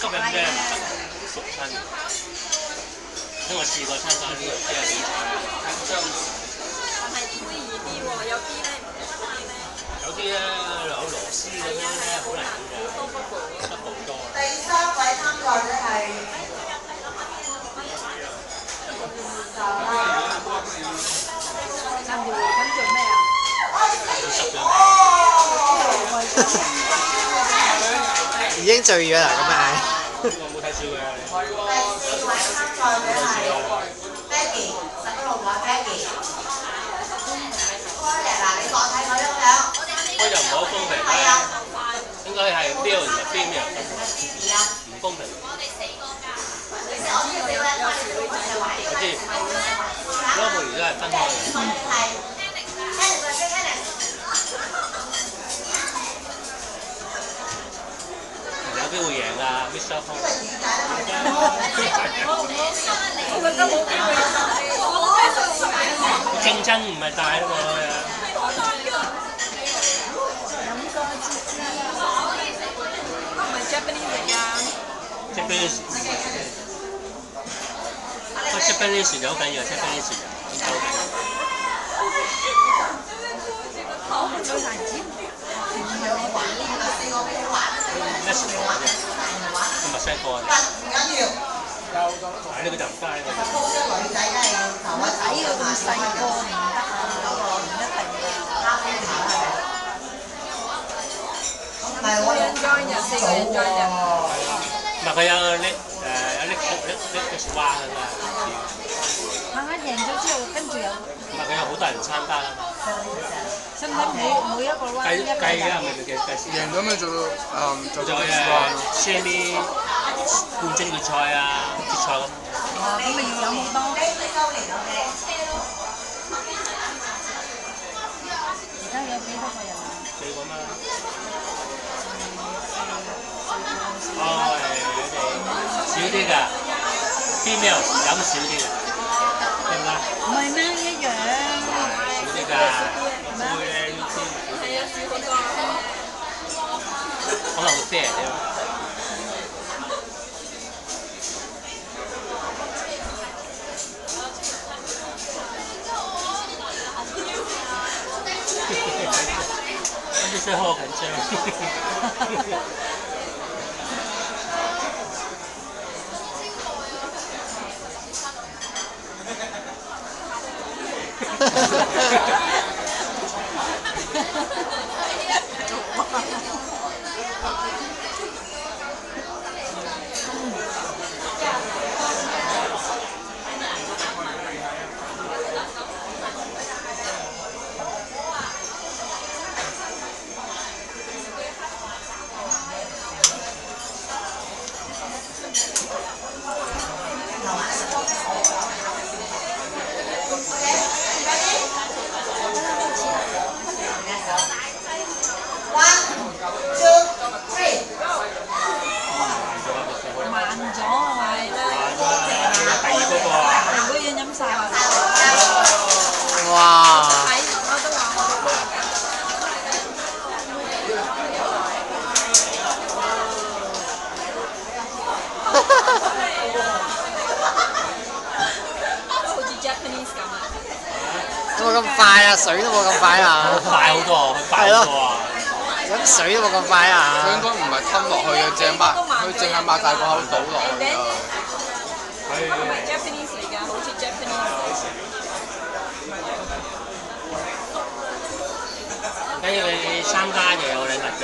吸引咩？熟親，因為我試過參加呢個比賽。但係推易啲喎，有啲咧唔推咧。有啲咧有螺絲咁樣咧，好難嘅，得好多。第三位參賽者係咁做咩啊？已經醉咗啦，咁咪。我冇睇少佢啊！第四位參賽者係 Peggy， 16位 Peggy。開嚟嗱，你望睇佢咁樣。開就唔好公平係啊。應該係 male 同埋 female 唔公平。我知 normally 都係分開嘅。有機會贏㗎 ，Mr. Fong。我覺得冇機會競爭唔係大啊嘛。飲過支支，唔係 Japanese 嚟㗎。Japanese， 不過 Japanese 就好緊要 ，Japanese 就好緊要。最難剪。咩時候嘅啫？墨西哥啊！唔緊要。呢個就唔得呢個。女仔梗係要頭一睇呢個咁細個唔得啊，唔一定㗎。唔係我4個人 join 就4個人 join 就。唔係佢有拎嘅蛙㗎嘛？贏咗之後，跟住有。唔係佢有好多人參加啊嘛。使唔使每一個 round 一個計㗎，人？咪計先。贏咗咪做就semi 冠軍決賽啊，決賽咁。咁咪要有好多。而家有幾多個人啊4個嘛。哦，你哋少啲㗎 ，female 飲少啲㗎，得唔得？唔係咩一樣？少啲㗎，會咧要知。係啊，少好多。可能會 fair 啲咯。跟住最後緊張。有冇咁快啊？水都冇咁快啊！快好多，佢快好多啊！飲水都冇咁快啊！佢應該唔係吞落去嘅，佢淨係擘大個口倒落去㗎。唔係 Japanese 嚟㗎，好似 Japanese。跟住你參加就有禮物㗎。